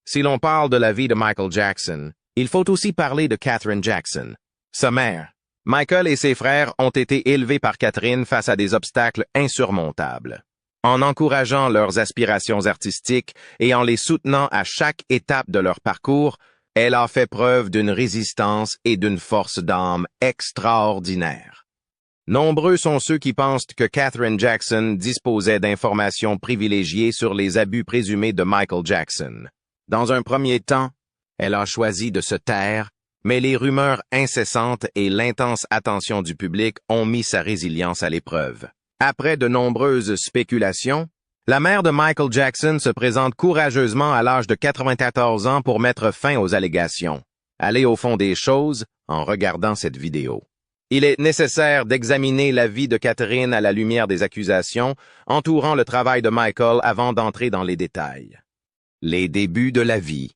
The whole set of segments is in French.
Si l'on parle de la vie de Michael Jackson, il faut aussi parler de Catherine Jackson, sa mère. Michael et ses frères ont été élevés par Catherine face à des obstacles insurmontables. En encourageant leurs aspirations artistiques et en les soutenant à chaque étape de leur parcours, elle a fait preuve d'une résistance et d'une force d'âme extraordinaires. Nombreux sont ceux qui pensent que Catherine Jackson disposait d'informations privilégiées sur les abus présumés de Michael Jackson. Dans un premier temps, elle a choisi de se taire, mais les rumeurs incessantes et l'intense attention du public ont mis sa résilience à l'épreuve. Après de nombreuses spéculations, la mère de Michael Jackson se présente courageusement à l'âge de 94 ans pour mettre fin aux allégations. Allez au fond des choses en regardant cette vidéo. Il est nécessaire d'examiner la vie de Catherine à la lumière des accusations entourant le travail de Michael avant d'entrer dans les détails. Les débuts de la vie.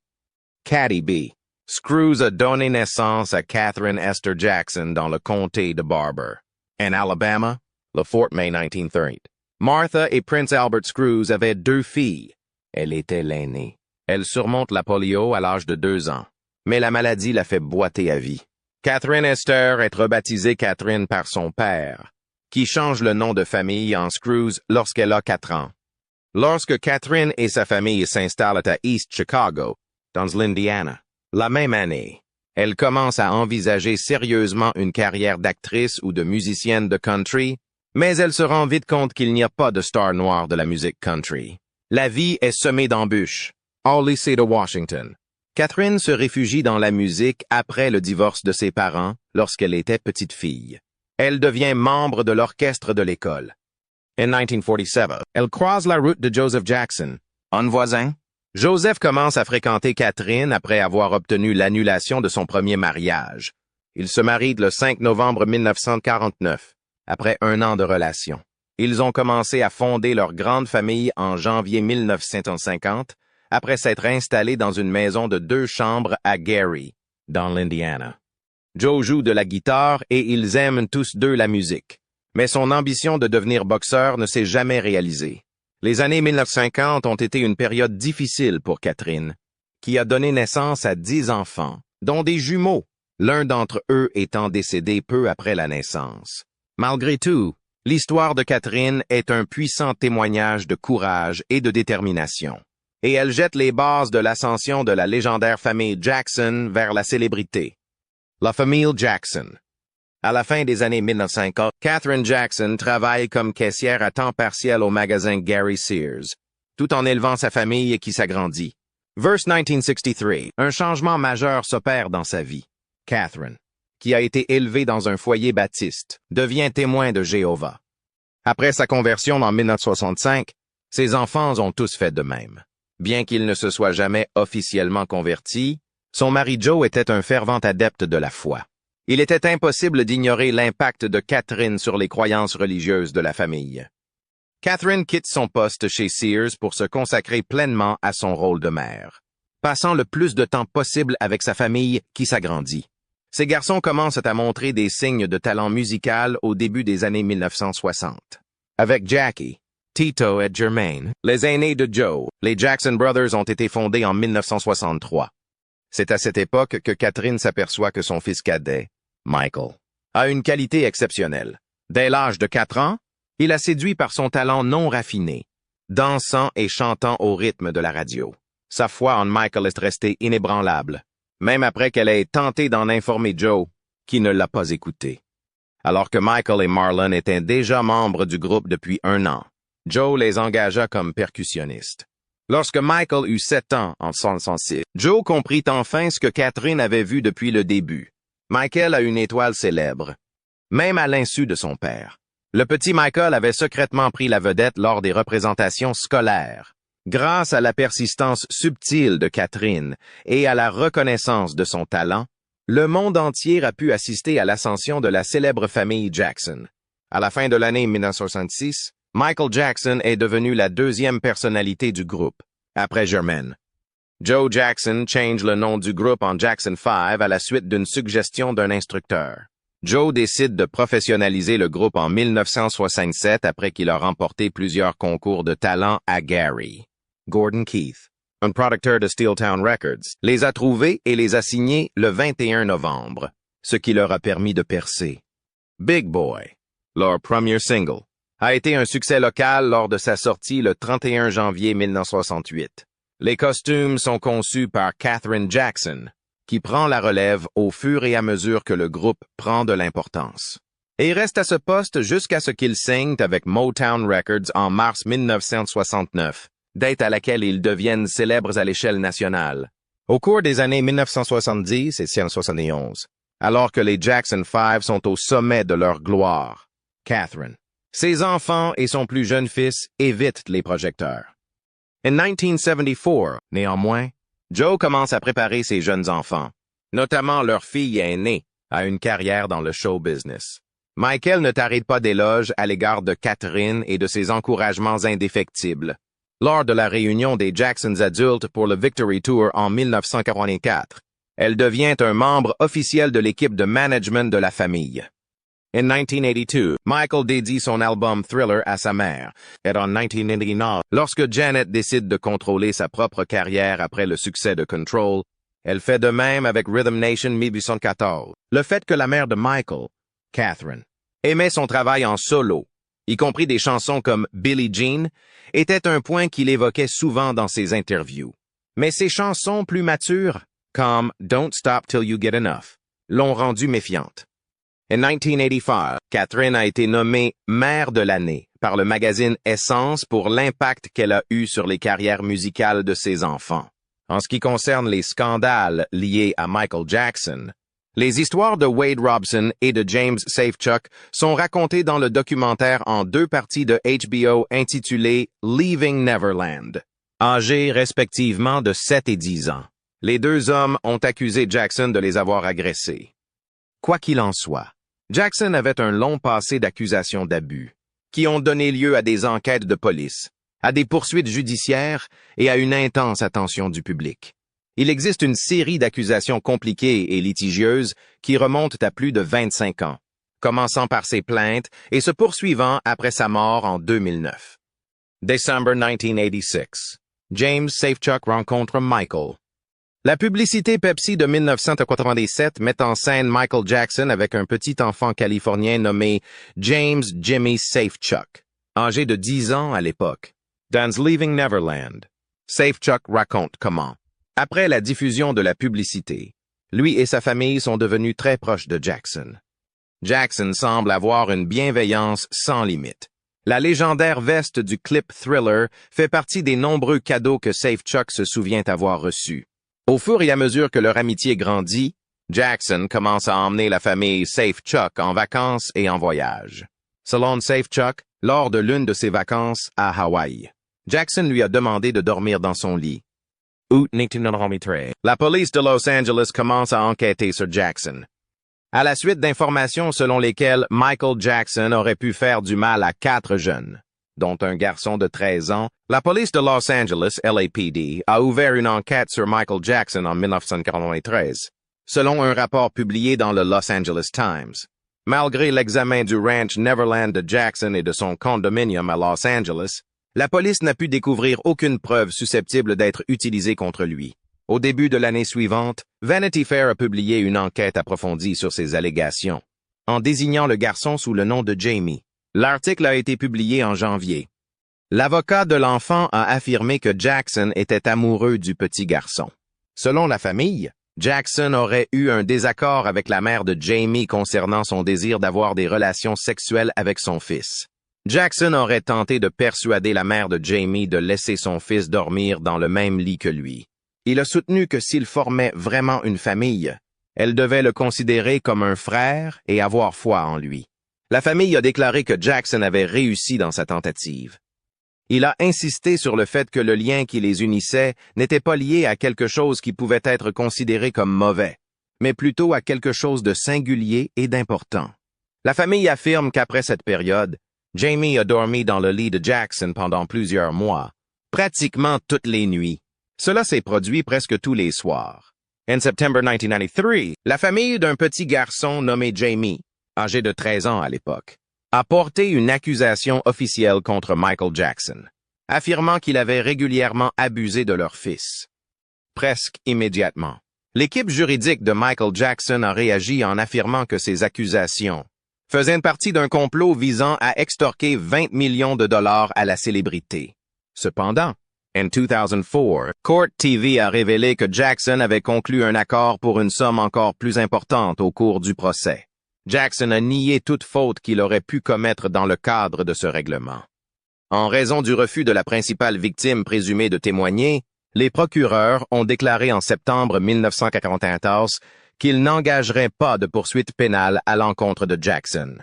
Cathy B. Screws a donné naissance à Catherine Esther Jackson dans le comté de Barber, en Alabama, le 4 mai 1930. Martha et Prince Albert Screws avaient 2 filles. Elle était l'aînée. Elle surmonte la polio à l'âge de 2 ans, mais la maladie la fait boiter à vie. Catherine Esther est rebaptisée Catherine par son père, qui change le nom de famille en Screws lorsqu'elle a 4 ans. Lorsque Catherine et sa famille s'installent à East Chicago, dans l'Indiana, la même année, elle commence à envisager sérieusement une carrière d'actrice ou de musicienne de country, mais elle se rend vite compte qu'il n'y a pas de star noire de la musique country. La vie est semée d'embûches. Au lycée de Washington, Catherine se réfugie dans la musique après le divorce de ses parents lorsqu'elle était petite fille. Elle devient membre de l'orchestre de l'école. En 1947, elle croise la route de Joseph Jackson, un voisin. Joseph commence à fréquenter Catherine après avoir obtenu l'annulation de son premier mariage. Ils se marient le 5 novembre 1949, après 1 an de relation. Ils ont commencé à fonder leur grande famille en janvier 1950, après s'être installés dans une maison de 2 chambres à Gary, dans l'Indiana. Joe joue de la guitare et ils aiment tous deux la musique. Mais son ambition de devenir boxeur ne s'est jamais réalisée. Les années 1950 ont été une période difficile pour Catherine, qui a donné naissance à 10 enfants, dont des jumeaux, l'un d'entre eux étant décédé peu après la naissance. Malgré tout, l'histoire de Catherine est un puissant témoignage de courage et de détermination, et elle jette les bases de l'ascension de la légendaire famille Jackson vers la célébrité. La famille Jackson. À la fin des années 1950, Catherine Jackson travaille comme caissière à temps partiel au magasin Gary Sears, tout en élevant sa famille qui s'agrandit. Verse 1963, un changement majeur s'opère dans sa vie. Catherine, qui a été élevée dans un foyer baptiste, devient témoin de Jéhovah. Après sa conversion en 1965, ses enfants ont tous fait de même. Bien qu'il ne se soit jamais officiellement converti, son mari Joe était un fervent adepte de la foi. Il était impossible d'ignorer l'impact de Catherine sur les croyances religieuses de la famille. Catherine quitte son poste chez Sears pour se consacrer pleinement à son rôle de mère, passant le plus de temps possible avec sa famille qui s'agrandit. Ces garçons commencent à montrer des signes de talent musical au début des années 1960. Avec Jackie, Tito et Jermaine, les aînés de Joe, les Jackson Brothers ont été fondés en 1963. C'est à cette époque que Catherine s'aperçoit que son fils cadet, Michael, a une qualité exceptionnelle. Dès l'âge de 4 ans, il a séduit par son talent non raffiné, dansant et chantant au rythme de la radio. Sa foi en Michael est restée inébranlable, même après qu'elle ait tenté d'en informer Joe, qui ne l'a pas écouté. Alors que Michael et Marlon étaient déjà membres du groupe depuis 1 an, Joe les engagea comme percussionnistes. Lorsque Michael eut 7 ans en 1966, Joe comprit enfin ce que Catherine avait vu depuis le début. Michael a une étoile célèbre, même à l'insu de son père. Le petit Michael avait secrètement pris la vedette lors des représentations scolaires. Grâce à la persistance subtile de Catherine et à la reconnaissance de son talent, le monde entier a pu assister à l'ascension de la célèbre famille Jackson. À la fin de l'année 1966, Michael Jackson est devenu la 2e personnalité du groupe, après Jermaine. Joe Jackson change le nom du groupe en Jackson 5 à la suite d'une suggestion d'un instructeur. Joe décide de professionnaliser le groupe en 1967 après qu'il a remporté plusieurs concours de talent à Gary. Gordon Keith. un producteur de Steeltown Records, les a trouvés et les a signés le 21 novembre, ce qui leur a permis de percer. Big Boy, leur premier single, a été un succès local lors de sa sortie le 31 janvier 1968. Les costumes sont conçus par Catherine Jackson, qui prend la relève au fur et à mesure que le groupe prend de l'importance. Et il reste à ce poste jusqu'à ce qu'il signe avec Motown Records en mars 1969, date à laquelle ils deviennent célèbres à l'échelle nationale. Au cours des années 1970 et 1971, alors que les Jackson 5 sont au sommet de leur gloire, Catherine, ses enfants et son plus jeune fils évitent les projecteurs. En 1974, néanmoins, Joe commence à préparer ses jeunes enfants, notamment leur fille aînée, à une carrière dans le show business. Michael ne tarit pas d'éloges à l'égard de Catherine et de ses encouragements indéfectibles. Lors de la réunion des Jacksons adultes pour le Victory Tour en 1944, elle devient un membre officiel de l'équipe de management de la famille. En 1982, Michael dédie son album Thriller à sa mère. Et en 1989, lorsque Janet décide de contrôler sa propre carrière après le succès de Control, elle fait de même avec Rhythm Nation 1814. Le fait que la mère de Michael, Catherine, aimait son travail en solo, y compris des chansons comme Billie Jean, était un point qu'il évoquait souvent dans ses interviews. Mais ses chansons plus matures, comme Don't Stop Till You Get Enough, l'ont rendue méfiante. En 1985, Catherine a été nommée mère de l'année par le magazine Essence pour l'impact qu'elle a eu sur les carrières musicales de ses enfants. En ce qui concerne les scandales liés à Michael Jackson, les histoires de Wade Robson et de James Safechuck sont racontées dans le documentaire en 2 parties de HBO intitulé Leaving Neverland. Âgés respectivement de 7 et 10 ans, les 2 hommes ont accusé Jackson de les avoir agressés. Quoi qu'il en soit, Jackson avait un long passé d'accusations d'abus, qui ont donné lieu à des enquêtes de police, à des poursuites judiciaires et à une intense attention du public. Il existe une série d'accusations compliquées et litigieuses qui remontent à plus de 25 ans, commençant par ses plaintes et se poursuivant après sa mort en 2009. Décembre 1986. James Safechuck rencontre Michael. La publicité Pepsi de 1997 met en scène Michael Jackson avec un petit enfant californien nommé James Jimmy Safechuck, âgé de 10 ans à l'époque. Dans Leaving Neverland, Safechuck raconte comment, après la diffusion de la publicité, lui et sa famille sont devenus très proches de Jackson. Jackson semble avoir une bienveillance sans limite. La légendaire veste du clip Thriller fait partie des nombreux cadeaux que Safechuck se souvient avoir reçus. Au fur et à mesure que leur amitié grandit, Jackson commence à emmener la famille Safechuck en vacances et en voyage. Selon Safechuck, lors de l'une de ses vacances à Hawaï, Jackson lui a demandé de dormir dans son lit. Août 1993. La police de Los Angeles commence à enquêter sur Jackson. À la suite d'informations selon lesquelles Michael Jackson aurait pu faire du mal à 4 jeunes, dont un garçon de 13 ans, la police de Los Angeles, LAPD, a ouvert une enquête sur Michael Jackson en 1993, selon un rapport publié dans le Los Angeles Times. Malgré l'examen du ranch Neverland de Jackson et de son condominium à Los Angeles, la police n'a pu découvrir aucune preuve susceptible d'être utilisée contre lui. Au début de l'année suivante, Vanity Fair a publié une enquête approfondie sur ces allégations, en désignant le garçon sous le nom de Jamie. L'article a été publié en janvier. L'avocat de l'enfant a affirmé que Jackson était amoureux du petit garçon. Selon la famille, Jackson aurait eu un désaccord avec la mère de Jamie concernant son désir d'avoir des relations sexuelles avec son fils. Jackson aurait tenté de persuader la mère de Jamie de laisser son fils dormir dans le même lit que lui. Il a soutenu que s'il formait vraiment une famille, elle devait le considérer comme un frère et avoir foi en lui. La famille a déclaré que Jackson avait réussi dans sa tentative. Il a insisté sur le fait que le lien qui les unissait n'était pas lié à quelque chose qui pouvait être considéré comme mauvais, mais plutôt à quelque chose de singulier et d'important. La famille affirme qu'après cette période, Jamie a dormi dans le lit de Jackson pendant plusieurs mois, pratiquement toutes les nuits. Cela s'est produit presque tous les soirs. En septembre 1993, la famille d'un petit garçon nommé Jamie, âgé de 13 ans à l'époque, a porté une accusation officielle contre Michael Jackson. affirmant qu'il avait régulièrement abusé de leur fils. Presque immédiatement, l'équipe juridique de Michael Jackson a réagi en affirmant que ces accusations faisaient partie d'un complot visant à extorquer 20 millions de dollars à la célébrité. Cependant, en 2004, Court TV a révélé que Jackson avait conclu un accord pour une somme encore plus importante au cours du procès. Jackson a nié toute faute qu'il aurait pu commettre dans le cadre de ce règlement. En raison du refus de la principale victime présumée de témoigner, les procureurs ont déclaré en septembre 1994 qu'ils n'engageraient pas de poursuite pénale à l'encontre de Jackson.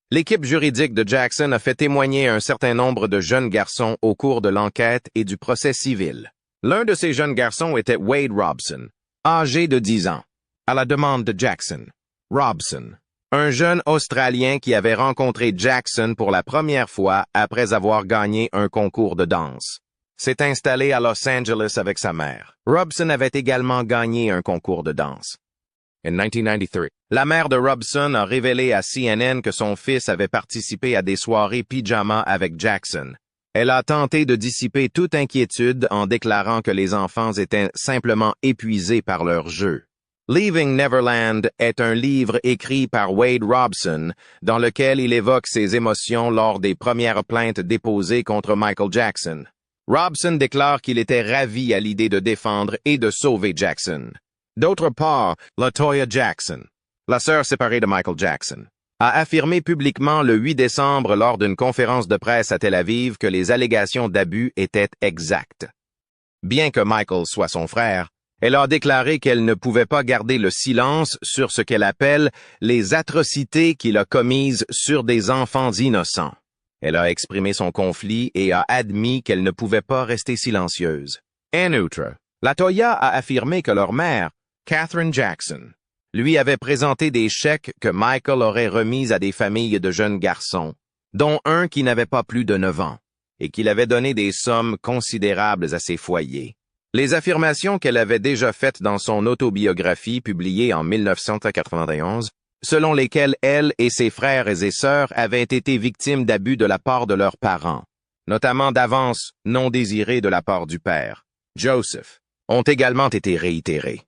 L'équipe juridique de Jackson a fait témoigner un certain nombre de jeunes garçons au cours de l'enquête et du procès civil. L'un de ces jeunes garçons était Wade Robson, âgé de 10 ans, à la demande de Jackson. Robson, un jeune Australien qui avait rencontré Jackson pour la première fois après avoir gagné un concours de danse, s'est installé à Los Angeles avec sa mère. Robson avait également gagné un concours de danse. En 1993, la mère de Robson a révélé à CNN que son fils avait participé à des soirées pyjama avec Jackson. Elle a tenté de dissiper toute inquiétude en déclarant que les enfants étaient simplement épuisés par leur jeu. Leaving Neverland est un livre écrit par Wade Robson dans lequel il évoque ses émotions lors des premières plaintes déposées contre Michael Jackson. Robson déclare qu'il était ravi à l'idée de défendre et de sauver Jackson. D'autre part, LaToya Jackson, la sœur séparée de Michael Jackson, a affirmé publiquement le 8 décembre lors d'une conférence de presse à Tel Aviv que les allégations d'abus étaient exactes. Bien que Michael soit son frère, elle a déclaré qu'elle ne pouvait pas garder le silence sur ce qu'elle appelle les atrocités qu'il a commises sur des enfants innocents. Elle a exprimé son conflit et a admis qu'elle ne pouvait pas rester silencieuse. En outre, LaToya a affirmé que leur mère, Catherine Jackson, lui avait présenté des chèques que Michael aurait remis à des familles de jeunes garçons, dont un qui n'avait pas plus de 9 ans, et qu'il avait donné des sommes considérables à ces foyers. Les affirmations qu'elle avait déjà faites dans son autobiographie publiée en 1991, selon lesquelles elle et ses frères et sœurs avaient été victimes d'abus de la part de leurs parents, notamment d'avances non désirées de la part du père, Joseph, ont également été réitérées.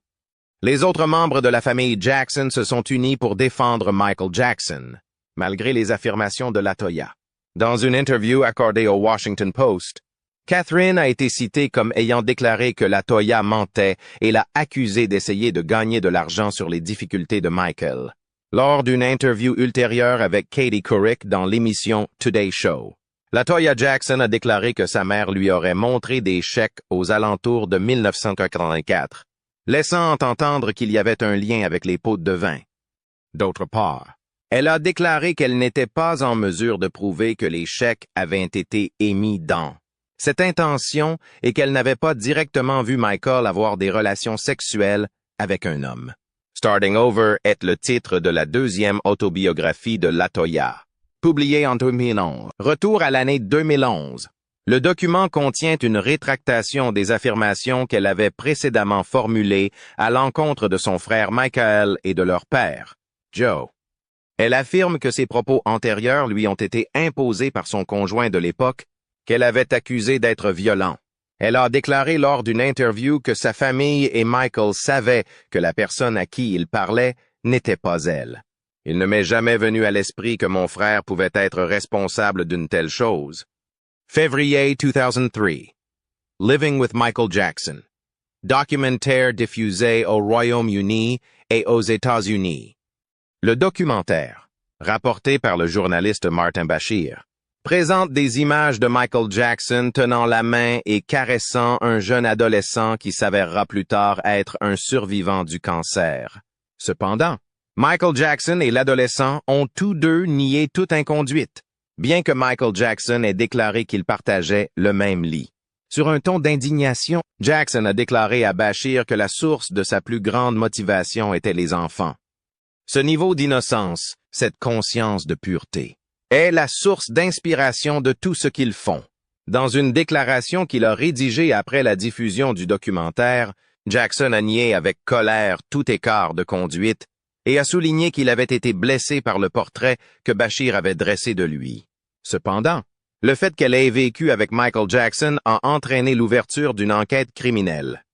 Les autres membres de la famille Jackson se sont unis pour défendre Michael Jackson, malgré les affirmations de LaToya. Dans une interview accordée au Washington Post, Catherine a été citée comme ayant déclaré que LaToya mentait et l'a accusée d'essayer de gagner de l'argent sur les difficultés de Michael, lors d'une interview ultérieure avec Katie Couric dans l'émission Today Show. LaToya Jackson a déclaré que sa mère lui aurait montré des chèques aux alentours de 1984, laissant entendre qu'il y avait un lien avec les pots de vin. D'autre part, elle a déclaré qu'elle n'était pas en mesure de prouver que les chèques avaient été émis dans cette intention et qu'elle n'avait pas directement vu Michael avoir des relations sexuelles avec un homme. Starting Over est le titre de la deuxième autobiographie de LaToya, publiée en 2011. Retour à l'année 2011. Le document contient une rétractation des affirmations qu'elle avait précédemment formulées à l'encontre de son frère Michael et de leur père, Joe. Elle affirme que ses propos antérieurs lui ont été imposés par son conjoint de l'époque, qu'elle avait accusé d'être violent. Elle a déclaré lors d'une interview que sa famille et Michael savaient que la personne à qui il parlait n'était pas elle. Il ne m'est jamais venu à l'esprit que mon frère pouvait être responsable d'une telle chose. Février 2003. Living with Michael Jackson. Documentaire diffusé au Royaume-Uni et aux États-Unis. Le documentaire, rapporté par le journaliste Martin Bashir, présente des images de Michael Jackson tenant la main et caressant un jeune adolescent qui s'avérera plus tard être un survivant du cancer. Cependant, Michael Jackson et l'adolescent ont tous deux nié toute inconduite, bien que Michael Jackson ait déclaré qu'ils partageaient le même lit. Sur un ton d'indignation, Jackson a déclaré à Bashir que la source de sa plus grande motivation était les enfants. Ce niveau d'innocence, cette conscience de pureté, est la source d'inspiration de tout ce qu'ils font. Dans une déclaration qu'il a rédigée après la diffusion du documentaire, Jackson a nié avec colère tout écart de conduite et a souligné qu'il avait été blessé par le portrait que Bashir avait dressé de lui. Cependant, Le fait qu'elle ait vécu avec Michael Jackson a entraîné l'ouverture d'une enquête criminelle.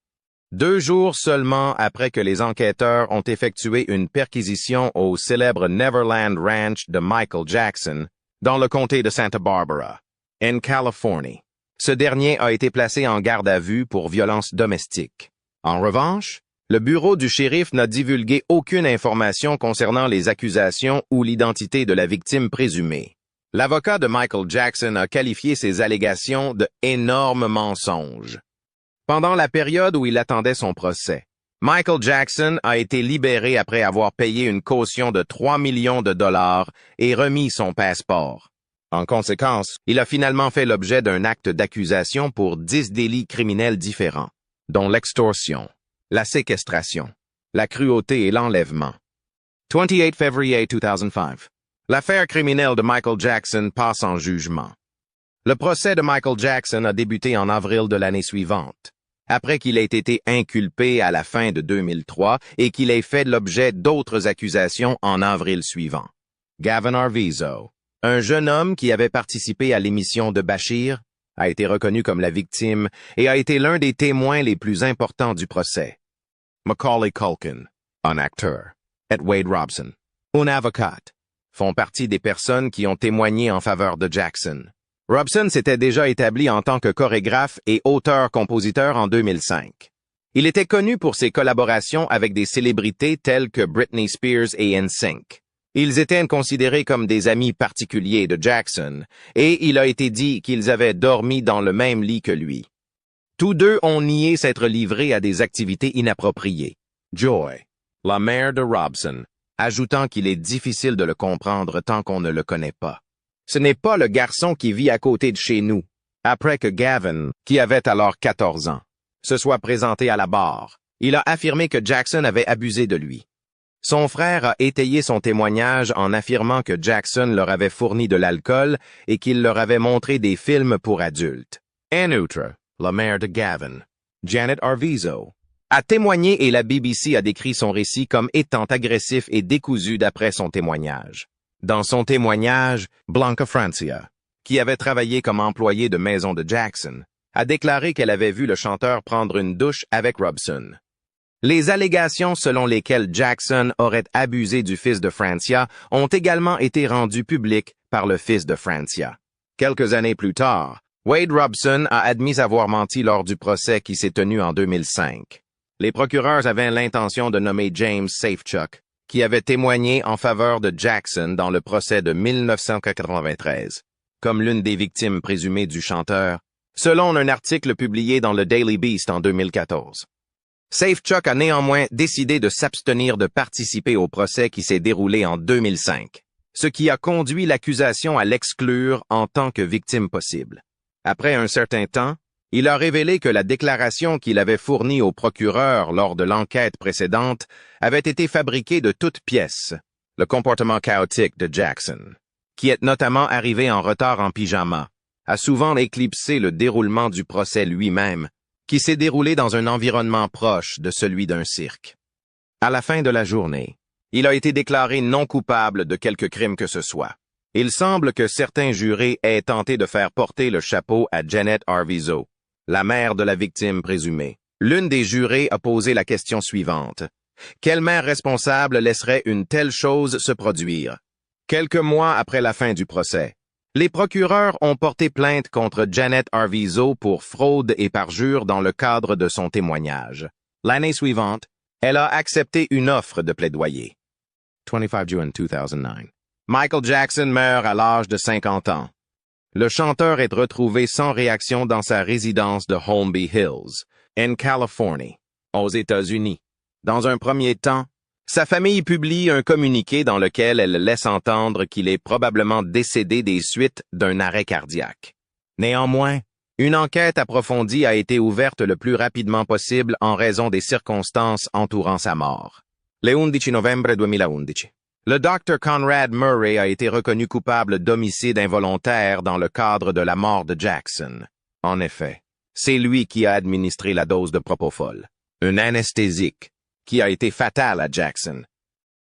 2 jours seulement après que les enquêteurs ont effectué une perquisition au célèbre Neverland Ranch de Michael Jackson, dans le comté de Santa Barbara, en Californie. Ce dernier a été placé en garde à vue pour violence domestique. En revanche, le bureau du shérif n'a divulgué aucune information concernant les accusations ou l'identité de la victime présumée. L'avocat de Michael Jackson a qualifié ces allégations de « énormes mensonges ». Pendant la période où il attendait son procès, Michael Jackson a été libéré après avoir payé une caution de 3 millions de dollars et remis son passeport. En conséquence, il a finalement fait l'objet d'un acte d'accusation pour 10 délits criminels différents, dont l'extorsion, la séquestration, la cruauté et l'enlèvement. 28 février 2005. L'affaire criminelle de Michael Jackson passe en jugement. Le procès de Michael Jackson a débuté en avril de l'année suivante, après qu'il ait été inculpé à la fin de 2003 et qu'il ait fait l'objet d'autres accusations en avril suivant. Gavin Arvizo, un jeune homme qui avait participé à l'émission de Bashir, a été reconnu comme la victime et a été l'un des témoins les plus importants du procès. Macaulay Culkin, un acteur, et Wade Robson, un avocat, font partie des personnes qui ont témoigné en faveur de Jackson. Robson s'était déjà établi en tant que chorégraphe et auteur-compositeur en 2005. Il était connu pour ses collaborations avec des célébrités telles que Britney Spears et NSYNC. Ils étaient considérés comme des amis particuliers de Jackson, et il a été dit qu'ils avaient dormi dans le même lit que lui. Tous deux ont nié s'être livrés à des activités inappropriées. Joy, la mère de Robson, ajoutant qu'il est difficile de le comprendre tant qu'on ne le connaît pas. Ce n'est pas le garçon qui vit à côté de chez nous, après que Gavin, qui avait alors 14 ans, se soit présenté à la barre. Il a affirmé que Jackson avait abusé de lui. Son frère a étayé son témoignage en affirmant que Jackson leur avait fourni de l'alcool et qu'il leur avait montré des films pour adultes. En outre, la mère de Gavin, Janet Arvizo, a témoigné et la BBC a décrit son récit comme étant agressif et décousu d'après son témoignage. Dans son témoignage, Blanca Francia, qui avait travaillé comme employée de maison de Jackson, a déclaré qu'elle avait vu le chanteur prendre une douche avec Robson. Les allégations selon lesquelles Jackson aurait abusé du fils de Francia ont également été rendues publiques par le fils de Francia. Quelques années plus tard, Wade Robson a admis avoir menti lors du procès qui s'est tenu en 2005. Les procureurs avaient l'intention de nommer James Safechuck, qui avait témoigné en faveur de Jackson dans le procès de 1993, comme l'une des victimes présumées du chanteur, selon un article publié dans le Daily Beast en 2014. Safechuck a néanmoins décidé de s'abstenir de participer au procès qui s'est déroulé en 2005, ce qui a conduit l'accusation à l'exclure en tant que victime possible. Après un certain temps, il a révélé que la déclaration qu'il avait fournie au procureur lors de l'enquête précédente avait été fabriquée de toutes pièces, le comportement chaotique de Jackson, qui est notamment arrivé en retard en pyjama, a souvent éclipsé le déroulement du procès lui-même, qui s'est déroulé dans un environnement proche de celui d'un cirque. À la fin de la journée, il a été déclaré non coupable de quelque crime que ce soit. Il semble que certains jurés aient tenté de faire porter le chapeau à Janet Arvizo, la mère de la victime présumée. L'une des jurés a posé la question suivante. Quelle mère responsable laisserait une telle chose se produire? Quelques mois après la fin du procès, les procureurs ont porté plainte contre Janet Arvizo pour fraude et parjure dans le cadre de son témoignage. L'année suivante, elle a accepté une offre de plaidoyer. 25 June 2009. Michael Jackson meurt à l'âge de 50 ans. Le chanteur est retrouvé sans réaction dans sa résidence de Holmby Hills, en Californie, aux États-Unis. Dans un premier temps, sa famille publie un communiqué dans lequel elle laisse entendre qu'il est probablement décédé des suites d'un arrêt cardiaque. Néanmoins, une enquête approfondie a été ouverte le plus rapidement possible en raison des circonstances entourant sa mort. Le 11 novembre 2011. Le Dr. Conrad Murray a été reconnu coupable d'homicide involontaire dans le cadre de la mort de Jackson. En effet, c'est lui qui a administré la dose de propofol, un anesthésique, qui a été fatal à Jackson.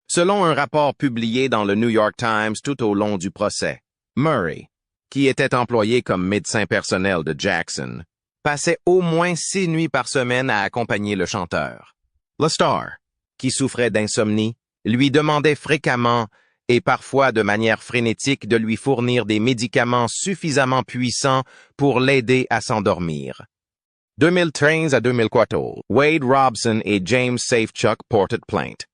Selon un rapport publié dans le New York Times tout au long du procès, Murray, qui était employé comme médecin personnel de Jackson, passait au moins 6 nuits par semaine à accompagner le chanteur. Le Star, qui souffrait d'insomnie, lui demandait fréquemment et parfois de manière frénétique de lui fournir des médicaments suffisamment puissants pour l'aider à s'endormir. 2013 à 2014, Wade Robson et James Safechuck portent plainte.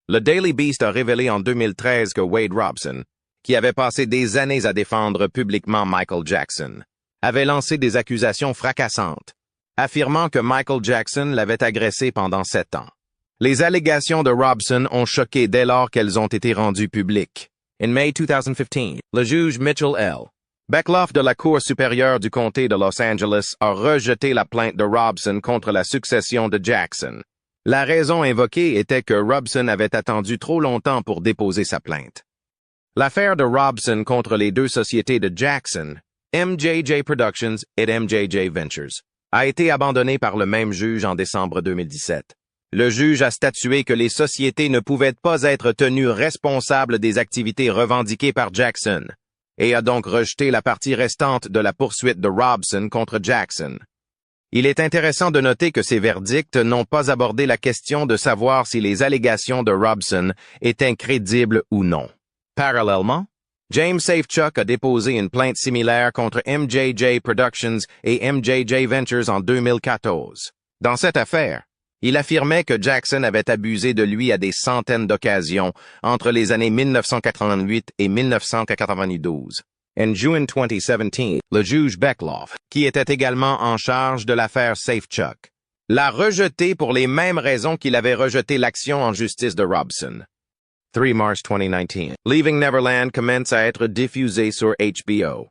Le Daily Beast a révélé en 2013 que Wade Robson, qui avait passé des années à défendre publiquement Michael Jackson, avait lancé des accusations fracassantes, affirmant que Michael Jackson l'avait agressé pendant 7 ans. Les allégations de Robson ont choqué dès lors qu'elles ont été rendues publiques. En mai 2015, le juge Mitchell L. Beckloff de la Cour supérieure du comté de Los Angeles a rejeté la plainte de Robson contre la succession de Jackson. La raison invoquée était que Robson avait attendu trop longtemps pour déposer sa plainte. L'affaire de Robson contre les deux sociétés de Jackson, MJJ Productions et MJJ Ventures, a été abandonnée par le même juge en décembre 2017. Le juge a statué que les sociétés ne pouvaient pas être tenues responsables des activités revendiquées par Jackson, et a donc rejeté la partie restante de la poursuite de Robson contre Jackson. Il est intéressant de noter que ces verdicts n'ont pas abordé la question de savoir si les allégations de Robson étaient crédibles ou non. Parallèlement, James Safechuck a déposé une plainte similaire contre MJJ Productions et MJJ Ventures en 2014. Dans cette affaire, il affirmait que Jackson avait abusé de lui à des centaines d'occasions entre les années 1988 et 1992. En juin 2017, le juge Beckloff, qui était également en charge de l'affaire Safechuck, l'a rejeté pour les mêmes raisons qu'il avait rejeté l'action en justice de Robson. 3 mars 2019, Leaving Neverland commence à être diffusé sur HBO.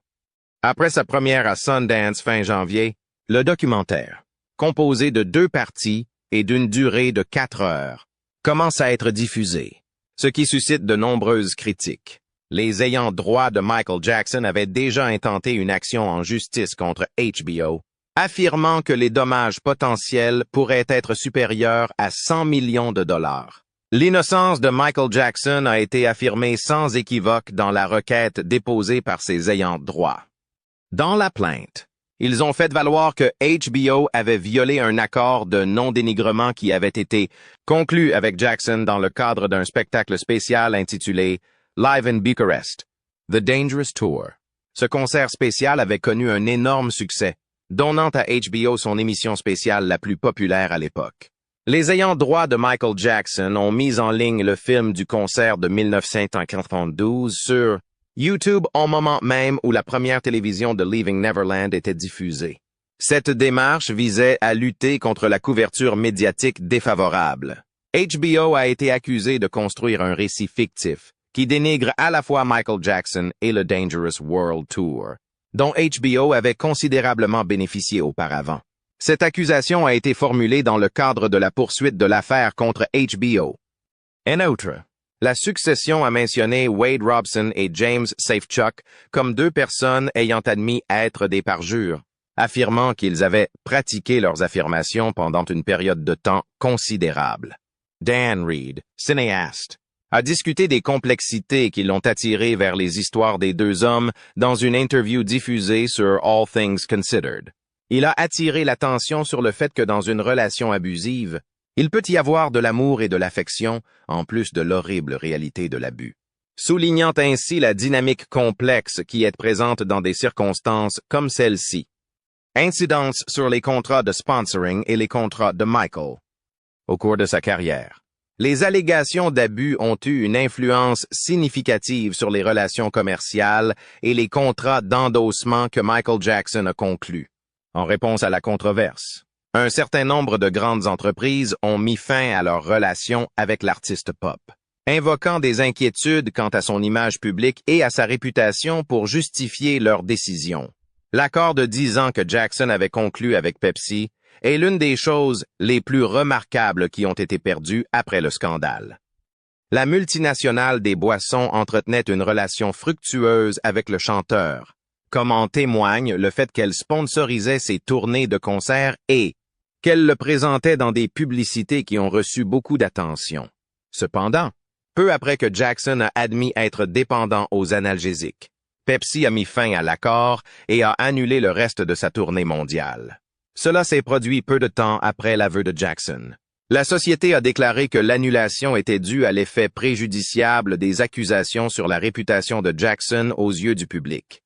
Après sa première à Sundance fin janvier, le documentaire, composé de 2 parties et d'une durée de 4 heures, commence à être diffusé, ce qui suscite de nombreuses critiques. Les ayants droit de Michael Jackson avaient déjà intenté une action en justice contre HBO, affirmant que les dommages potentiels pourraient être supérieurs à 100 millions de dollars. L'innocence de Michael Jackson a été affirmée sans équivoque dans la requête déposée par ses ayants droit. Dans la plainte, ils ont fait valoir que HBO avait violé un accord de non-dénigrement qui avait été conclu avec Jackson dans le cadre d'un spectacle spécial intitulé Live in Bucharest, The Dangerous Tour. Ce concert spécial avait connu un énorme succès, donnant à HBO son émission spéciale la plus populaire à l'époque. Les ayants droit de Michael Jackson ont mis en ligne le film du concert de 1992 sur YouTube au moment même où la première télévision de Leaving Neverland était diffusée. Cette démarche visait à lutter contre la couverture médiatique défavorable. HBO a été accusé de construire un récit fictif qui dénigre à la fois Michael Jackson et le Dangerous World Tour, dont HBO avait considérablement bénéficié auparavant. Cette accusation a été formulée dans le cadre de la poursuite de l'affaire contre HBO. En outre, la succession a mentionné Wade Robson et James Safechuck comme 2 personnes ayant admis être des parjures, affirmant qu'ils avaient pratiqué leurs affirmations pendant une période de temps considérable. Dan Reed, cinéaste, a discuté des complexités qui l'ont attiré vers les histoires des 2 hommes dans une interview diffusée sur All Things Considered. Il a attiré l'attention sur le fait que dans une relation abusive, il peut y avoir de l'amour et de l'affection, en plus de l'horrible réalité de l'abus. Soulignant ainsi la dynamique complexe qui est présente dans des circonstances comme celle-ci. Incidence sur les contrats de sponsoring et les contrats de Michael. Au cours de sa carrière, les allégations d'abus ont eu une influence significative sur les relations commerciales et les contrats d'endossement que Michael Jackson a conclus. En réponse à la controverse, un certain nombre de grandes entreprises ont mis fin à leur relation avec l'artiste pop, invoquant des inquiétudes quant à son image publique et à sa réputation pour justifier leur décision. L'accord de 10 ans que Jackson avait conclu avec Pepsi est l'une des choses les plus remarquables qui ont été perdues après le scandale. La multinationale des boissons entretenait une relation fructueuse avec le chanteur, comme en témoigne le fait qu'elle sponsorisait ses tournées de concerts et qu'elle le présentait dans des publicités qui ont reçu beaucoup d'attention. Cependant, peu après que Jackson a admis être dépendant aux analgésiques, Pepsi a mis fin à l'accord et a annulé le reste de sa tournée mondiale. Cela s'est produit peu de temps après l'aveu de Jackson. La société a déclaré que l'annulation était due à l'effet préjudiciable des accusations sur la réputation de Jackson aux yeux du public.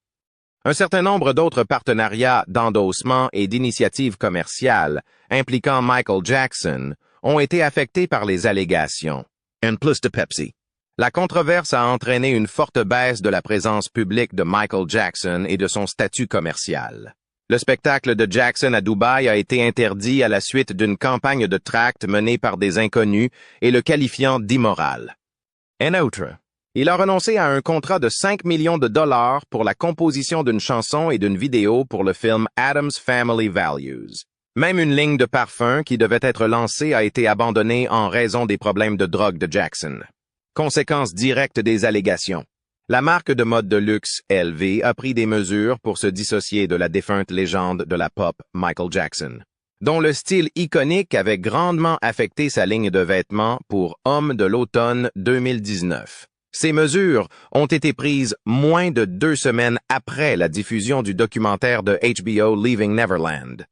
Un certain nombre d'autres partenariats d'endossement et d'initiatives commerciales impliquant Michael Jackson ont été affectés par les allégations. En plus de Pepsi. La controverse a entraîné une forte baisse de la présence publique de Michael Jackson et de son statut commercial. Le spectacle de Jackson à Dubaï a été interdit à la suite d'une campagne de tracts menée par des inconnus et le qualifiant d'immoral. En outre, il a renoncé à un contrat de 5 millions de dollars pour la composition d'une chanson et d'une vidéo pour le film Addams Family Values. Même une ligne de parfum qui devait être lancée a été abandonnée en raison des problèmes de drogue de Jackson. Conséquence directe des allégations. La marque de mode de luxe LV a pris des mesures pour se dissocier de la défunte légende de la pop Michael Jackson, dont le style iconique avait grandement affecté sa ligne de vêtements pour hommes de l'automne 2019. Ces mesures ont été prises moins de 2 semaines après la diffusion du documentaire de HBO Leaving Neverland.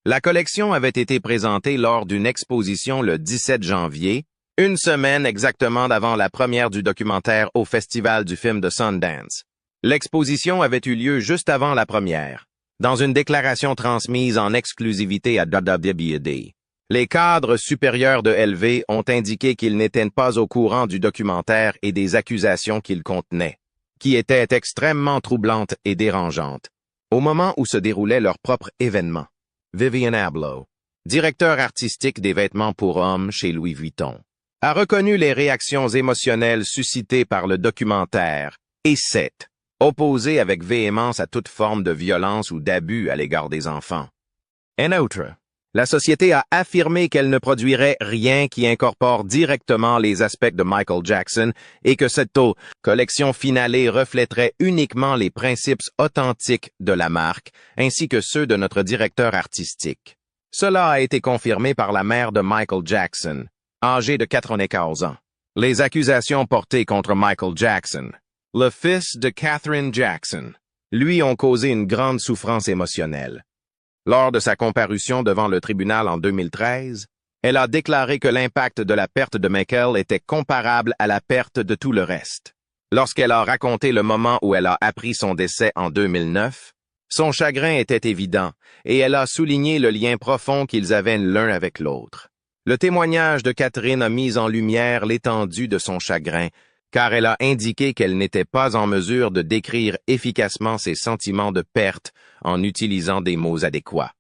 La collection avait été présentée lors d'une exposition le 17 janvier, une semaine exactement avant la première du documentaire au Festival du film de Sundance. L'exposition avait eu lieu juste avant la première. Dans une déclaration transmise en exclusivité à WWD, les cadres supérieurs de LV ont indiqué qu'ils n'étaient pas au courant du documentaire et des accusations qu'il contenait, qui étaient extrêmement troublantes et dérangeantes, au moment où se déroulait leur propre événement. Vivian Abloh, directeur artistique des vêtements pour hommes chez Louis Vuitton, a reconnu les réactions émotionnelles suscitées par le documentaire et s'est opposé avec véhémence à toute forme de violence ou d'abus à l'égard des enfants. En outre, la société a affirmé qu'elle ne produirait rien qui incorpore directement les aspects de Michael Jackson et que cette collection finalée reflèterait uniquement les principes authentiques de la marque ainsi que ceux de notre directeur artistique. Cela a été confirmé par la mère de Michael Jackson, âgé de 94 ans. Les accusations portées contre Michael Jackson, le fils de Catherine Jackson, lui ont causé une grande souffrance émotionnelle. Lors de sa comparution devant le tribunal en 2013, elle a déclaré que l'impact de la perte de Michael était comparable à la perte de tout le reste. Lorsqu'elle a raconté le moment où elle a appris son décès en 2009, son chagrin était évident et elle a souligné le lien profond qu'ils avaient l'un avec l'autre. Le témoignage de Catherine a mis en lumière l'étendue de son chagrin, car elle a indiqué qu'elle n'était pas en mesure de décrire efficacement ses sentiments de perte en utilisant des mots adéquats.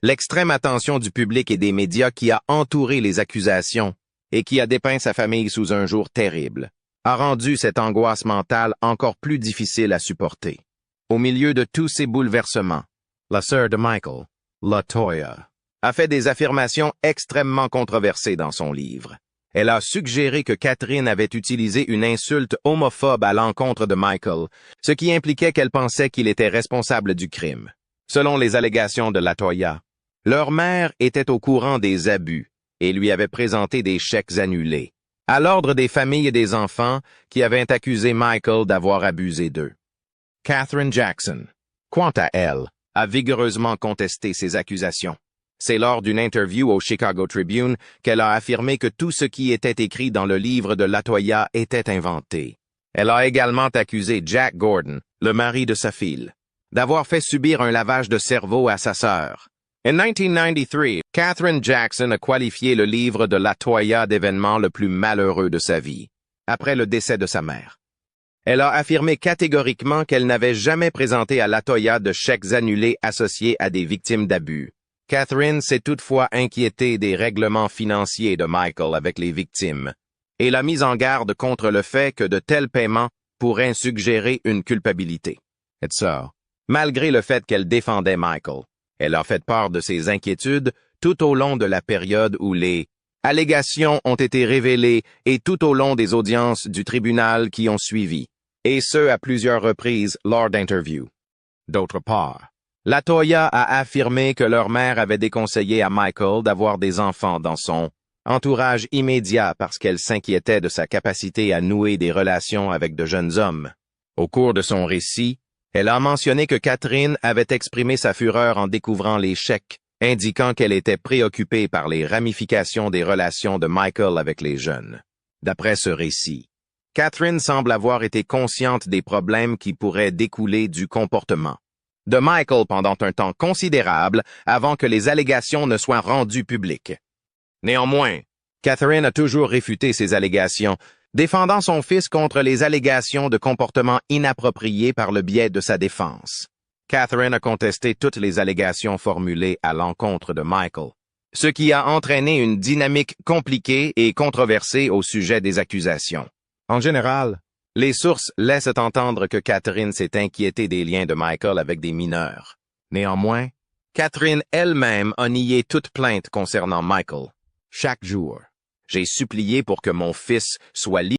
L'extrême attention du public et des médias qui a entouré les accusations et qui a dépeint sa famille sous un jour terrible a rendu cette angoisse mentale encore plus difficile à supporter. Au milieu de tous ces bouleversements, la sœur de Michael, LaToya, a fait des affirmations extrêmement controversées dans son livre. Elle a suggéré que Catherine avait utilisé une insulte homophobe à l'encontre de Michael, ce qui impliquait qu'elle pensait qu'il était responsable du crime. Selon les allégations de LaToya, leur mère était au courant des abus et lui avait présenté des chèques annulés, à l'ordre des familles et des enfants qui avaient accusé Michael d'avoir abusé d'eux. Catherine Jackson, quant à elle, a vigoureusement contesté ces accusations. C'est lors d'une interview au Chicago Tribune qu'elle a affirmé que tout ce qui était écrit dans le livre de LaToya était inventé. Elle a également accusé Jack Gordon, le mari de sa fille, d'avoir fait subir un lavage de cerveau à sa sœur. En 1993, Catherine Jackson a qualifié le livre de LaToya d'événement le plus malheureux de sa vie, après le décès de sa mère. Elle a affirmé catégoriquement qu'elle n'avait jamais présenté à LaToya de chèques annulés associés à des victimes d'abus. Catherine s'est toutefois inquiétée des règlements financiers de Michael avec les victimes et l'a mise en garde contre le fait que de tels paiements pourraient suggérer une culpabilité. Et ça, malgré le fait qu'elle défendait Michael, elle a fait part de ses inquiétudes tout au long de la période où les allégations ont été révélées et tout au long des audiences du tribunal qui ont suivi, et ce à plusieurs reprises lors d'interviews. D'autre part, LaToya a affirmé que leur mère avait déconseillé à Michael d'avoir des enfants dans son entourage immédiat parce qu'elle s'inquiétait de sa capacité à nouer des relations avec de jeunes hommes. Au cours de son récit, elle a mentionné que Catherine avait exprimé sa fureur en découvrant les chèques, indiquant qu'elle était préoccupée par les ramifications des relations de Michael avec les jeunes. D'après ce récit, Catherine semble avoir été consciente des problèmes qui pourraient découler du comportement de Michael pendant un temps considérable avant que les allégations ne soient rendues publiques. Néanmoins, Catherine a toujours réfuté ces allégations, défendant son fils contre les allégations de comportement inapproprié par le biais de sa défense. Catherine a contesté toutes les allégations formulées à l'encontre de Michael, ce qui a entraîné une dynamique compliquée et controversée au sujet des accusations. En général, les sources laissent entendre que Catherine s'est inquiétée des liens de Michael avec des mineurs. Néanmoins, Catherine elle-même a nié toute plainte concernant Michael. Chaque jour, j'ai supplié pour que mon fils soit libre.